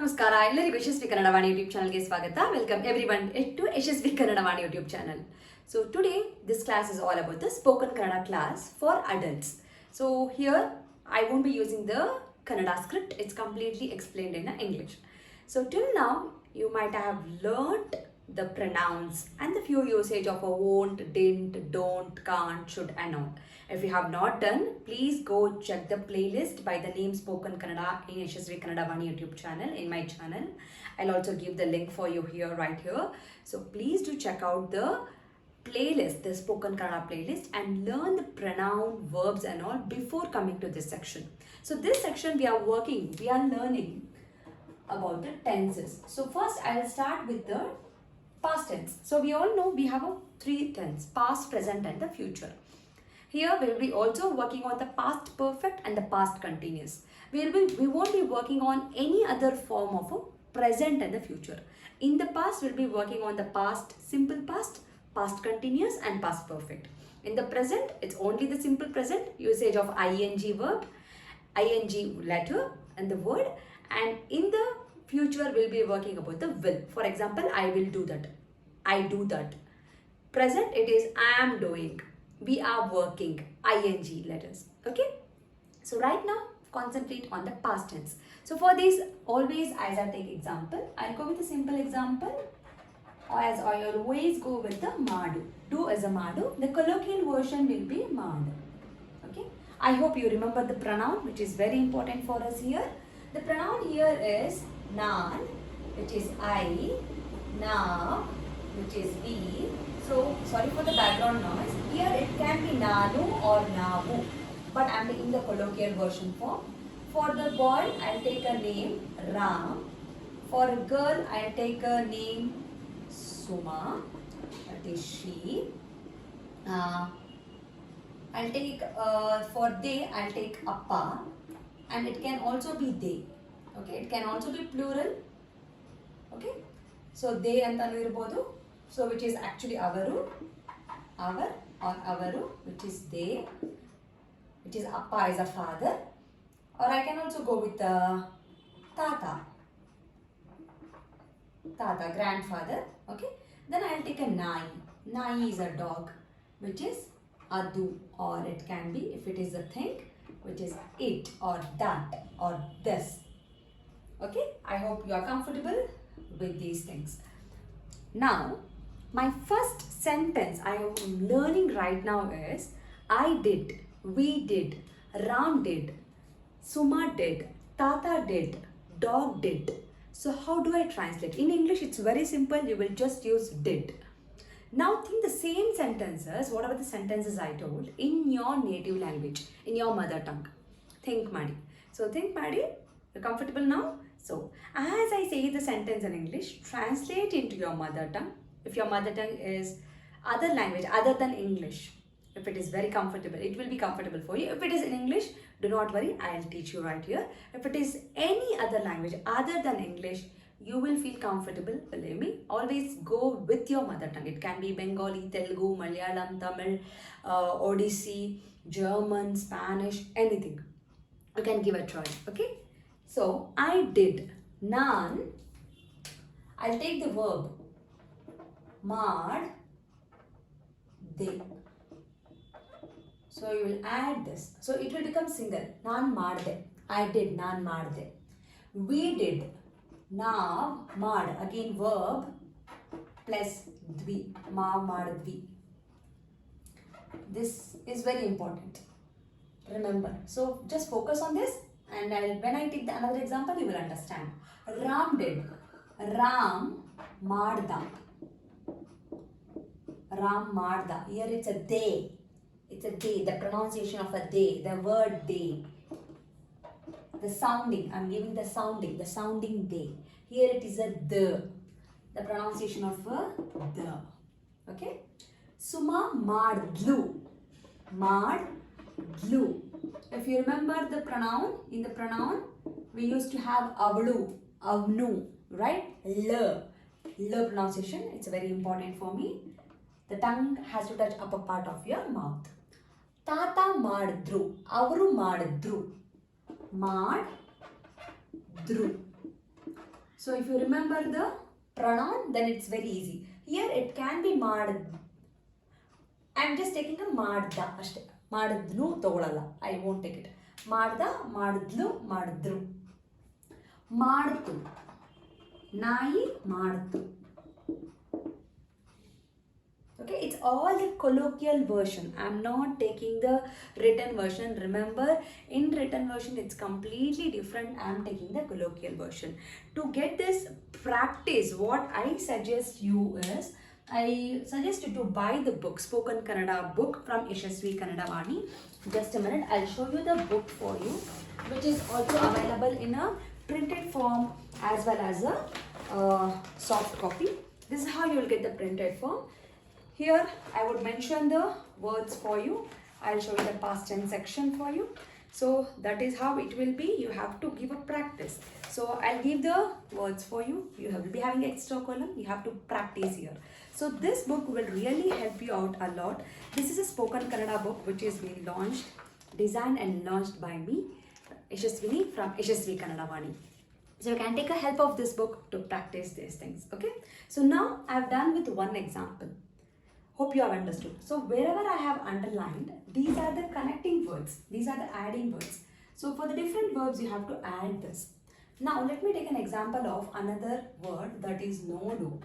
ನಮಸ್ಕಾರ ಎಲ್ಲರಿಗೂ ಯಶಸ್ವಿ ಕನ್ನಡ ವಾಣಿ ಯೂಟ್ಯೂಬ್ ಚಾನಲ್ಗೆ ಸ್ವಾಗತ. Welcome everyone to Yashasvi Kannada Vani YouTube channel. So today this class is all about the spoken Kannada class for adults. So here I won't be using the Kannada script. It's completely explained in English. So till now you might have learnt the pronouns and the few usage of a won't, didn't, don't, can't, should and all. If you have not done, please go check the playlist by the name Spoken Kannada in Yashaswi Vaani YouTube channel, in my channel. I'll also give the link for you here, right here. So please do check out the playlist, the Spoken Kannada playlist, and learn the pronoun, verbs and all before coming to this section. So this section we are learning about the tenses. So first I'll start with the past tense. So we all know we have three tense: past, present and the future. Here we will be also working on the past perfect and the past continuous. We won't be working on any other form of a present and the future. In the past we'll be working on the past simple past, past continuous and past perfect. In the present it's only the simple present, usage of ing verb, ing letter and the word. And in the future we'll be working about the will. For example, I will do that, I do that. Present it is I am doing, we are working, ing letters. Okay, so right now concentrate on the past tense. So for this, always as I take example, I'll go with a simple example, as I always go with the madu. Do as a madu. The colloquial version will be madu. Okay, I hope you remember the pronoun, which is very important for us here. The pronoun here is nan, which is I, na, which is we. So sorry for the background noise. Here it can be nanu or navu, but I'm taking the colloquial version form. For the boy, I'll take a name Ram. For a girl, I'll take a name Suma, that is she. I'll take for they, I'll take Appa, and it can also be they. Okay, it can also be plural. Okay, so they antanu irbodu. So which is actually avaru, our or avaru, which is they, which is appa is a father, or I can also go with tata, tata grandfather. Okay, then I'll take a nai. Nai is a dog, which is adu, or it can be, if it is a thing, which is it or that or this. Okay, I hope you are comfortable with these things. Now my first sentence I am learning right now is I did, we did, Ram did, Suma did, Tata did, dog did. So how do I translate? In English it's very simple, you will just use did. Now think the same sentences, whatever the sentences I told, in your native language, in your mother tongue. Think Madi. So think Madi, you're comfortable now? So as I say the sentence in English, translate into your mother tongue. If your mother tongue is other language other than English, if it is very comfortable, it will be comfortable for you. If it is in English, do not worry, I'll teach you right here. If it is any other language other than English, you will feel comfortable. Believe me, always go with your mother tongue. It can be Bengali, Telugu, Malayalam, Tamil, Odissi, German, Spanish, anything. You can give a try. Okay, so I did. Nan, I'll take the verb mad they. So you will add this. So it will become single. Nan madde. I did. Nan madde. We did. Now mad. Again verb plus dvi. Ma madvi. This is very important. Remember. So just focus on this, and when I take another example, you will understand. Ram did. Ram madda. Ram madda. Here it's a they. It's a they. The pronunciation of a they. The word they. The sounding. I'm giving the sounding. The sounding they. Here it is a the. The pronunciation of a the. Okay. Suma madlu. Madlu. If you remember the pronoun, in the pronoun we used to have avlu, avnu, right? L pronunciation. It's very important for me. The tongue has to touch upper part of your mouth. Tata madidru, avaru madidru, madidru. So if you remember the pronoun, then it's very easy. Here it can be mad. I'm just taking a madda ashte. Madidlu togolalla. I won't take it. Madda, madidlu, madidru. Madtu. Nayi madtu. Okay, it's all the colloquial version. I'm not taking the written version. Remember, in written version it's completely different. I'm taking the colloquial version. To get this practice, what I suggest you is, I suggest you to buy the book, Spoken Kannada book from Yashaswikannadavaani. Just a minute, I'll show you the book for you, which is also available in a printed form as well as a soft copy. This is how you will get the printed form. Here I would mention the words for you. I'll show you the past tense section for you. So that is how it will be. You have to give a practice. So I'll give the words for you. You will be having extra column. You have to practice here. So this book will really help you out a lot. This is a spoken Kannada book which is being launched, designed and launched by me, Yashaswini from Yashaswikannadavaani. So you can take a help of this book to practice these things. Okay. So now I've done with one example. Hope you have understood. So wherever I have underlined, these are the connecting words. These are the adding words. So for the different verbs, you have to add this. Now let me take an example of another word, that is nodu.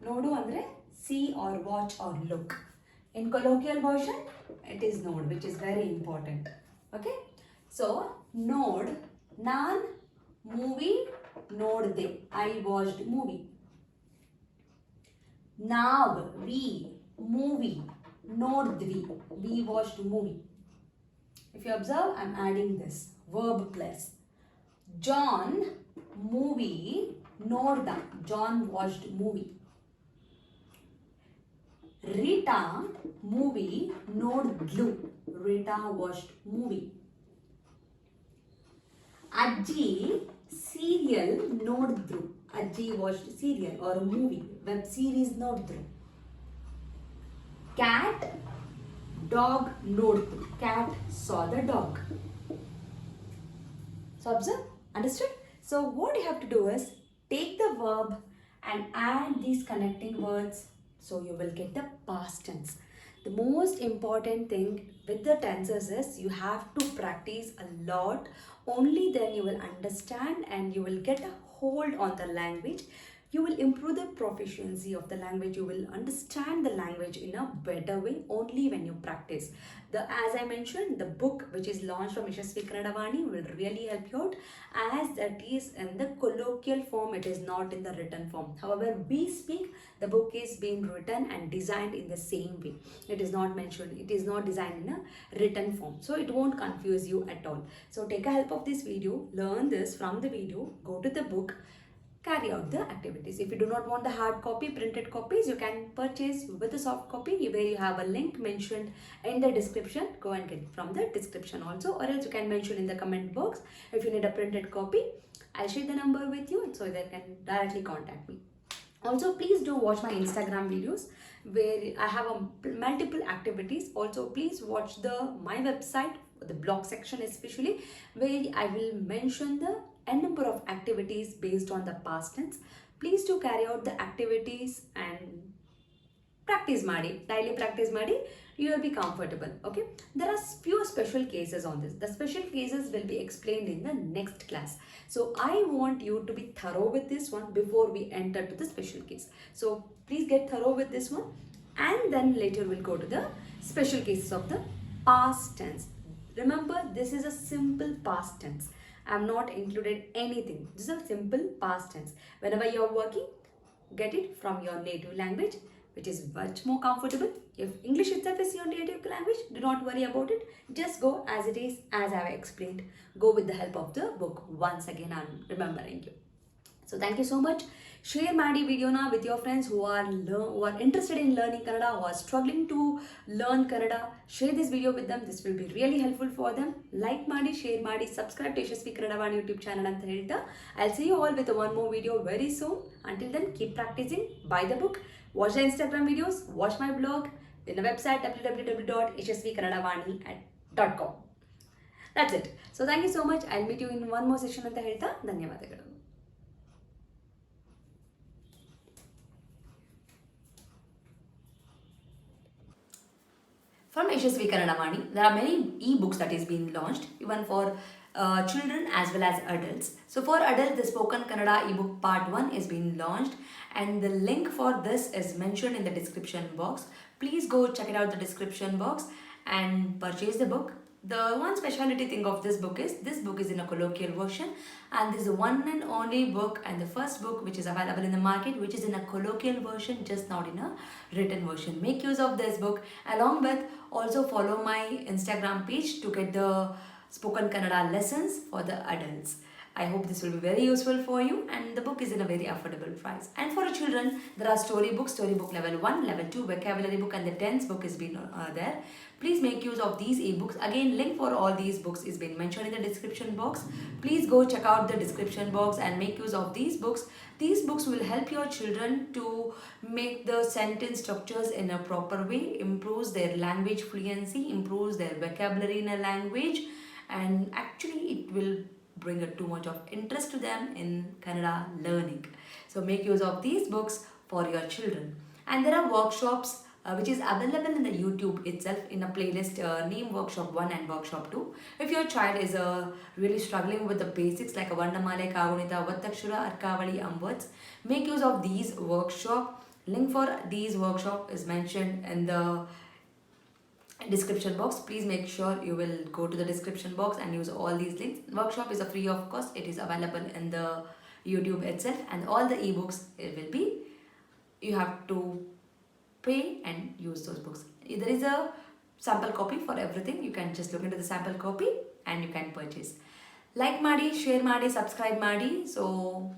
Nodu andre see or watch or look. In colloquial version, it is node, which is very important. Okay. So node, nan movie nodde. I watched movie. Now we movie nodidvi. We watched movie. If you observe, I'm adding this verb plus. John movie nodda. John watched movie. Rita movie nodidlu. Rita watched movie. Ajji serial nodidru. Ajji watched serial or a movie, web series nodidru. Cat, dog nodidru. Cat saw the dog. So observe, understood? So what you have to do is take the verb and add these connecting words, so you will get the past tense. The most important thing with the tenses is you have to practice a lot. Only then you will understand and you will get a hold on the language. You will improve the proficiency of the language. You will understand the language in a better way only when you practice. As I mentioned, the book which is launched from Yashaswikannadavaani will really help you out, as that is in the colloquial form. It is not in the written form. However, we speak, the book is being written and designed in the same way. It is not mentioned, it is not designed in a written form. So it won't confuse you at all. So take a help of this video, learn this from the video, go to the book, carry out the activities. If you do not want the hard copy, printed copies, you can purchase with the soft copy where you have a link mentioned in the description. Go and get it from the description also, or else you can mention in the comment box. If you need a printed copy, I'll share the number with you so that you can directly contact me. Also, please do watch my Instagram videos where I have multiple activities. Also, please watch my website, the blog section especially, where I will mention the number of activities based on the past tense. Please do carry out the activities and practice maadi, daily practice maadi. You will be comfortable. Okay, there are few special cases on this. The special cases will be explained in the next class. So I want you to be thorough with this one before we enter to the special case. So please get thorough with this one, and then later we'll go to the special cases of the past tense. Remember, this is a simple past tense. I have not included anything. This is a simple past tense. Whenever you are working, get it from your native language, which is much more comfortable. If English itself is your native language, do not worry about it. Just go as it is, as I have explained. Go with the help of the book. Once again, I am remembering you. So thank you so much. Share ಮಾಡಿ ವಿಡಿಯೋನ with your friends who are interested in learning Kannada, who are struggling to learn Kannada. Share this video with them. This will be really helpful for them. Like ಮಾಡಿ, share ಮಾಡಿ, subscribe to Yashaswi Kannadavaani YouTube channel ಅಂತ ಹೇಳ್ತಾ I'll see you all with one more video very soon. Until then, keep practicing. Buy the book. Watch the Instagram videos. Watch my blog. In the website www.yashaswikannadavaani.com. That's it. So thank you so much. I'll meet you in one more session ಅಂತ ಹೇಳ್ತಾ ಧನ್ಯವಾದಗಳು. From Yashaswi Kannadavaani, there are many e-books that is being launched, even for children as well as adults. So for adults, the Spoken Kannada ebook part 1 is being launched, and the link for this is mentioned in the description box. Please go check it out the description box and purchase the book. The one speciality thing of this book is in a colloquial version, and this is the one and only book and the first book which is available in the market which is in a colloquial version, just not in a written version. Make use of this book. Along with, also follow my Instagram page to get the spoken Kannada lessons for the adults. I hope this will be very useful for you, and the book is in a very affordable price. And for children, there are storybook level 1, level 2 vocabulary book, and the 10th book is been there. Please make use of these ebooks. Again, link for all these books is been mentioned in the description box. Please go check out the description box and make use of these books. These books will help your children to make the sentence structures in a proper way, improves their language fluency, improves their vocabulary in a language, and actually it will bring too much of interest to them in Kannada learning. So make use of these books for your children. And there are workshops which is available in the YouTube itself in a playlist named Workshop 1 and Workshop 2. If your child is really struggling with the basics like a Varnamale, Kagunita, Vattakshura, Arkavali, and words, make use of these workshop. Link for these workshop is mentioned in the description box. Please make sure you will go to the description box and use all these links. Workshop is a free of cost. It is available in the YouTube itself, and all the ebooks, it will be, you have to pay and use those books. There is a sample copy for everything. You can just look into the sample copy and you can purchase. Like maadi, share maadi, subscribe maadi. So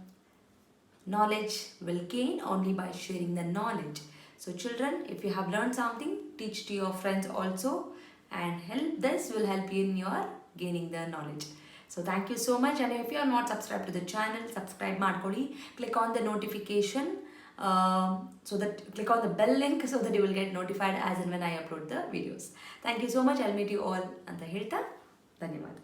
knowledge will gain only by sharing the knowledge. So children, if you have learned something, teach to your friends also, and this will help you in your gaining the knowledge. So thank you so much, and if you are not subscribed to the channel, subscribe ಮಾಡ್ಕೊಳ್ಳಿ. Click on the notification, click on the bell link so that you will get notified as and when I upload the videos. Thank you so much. I'll meet you all ಅಂತ ಹೇಳ್ತಾ ಧನ್ಯವಾದ.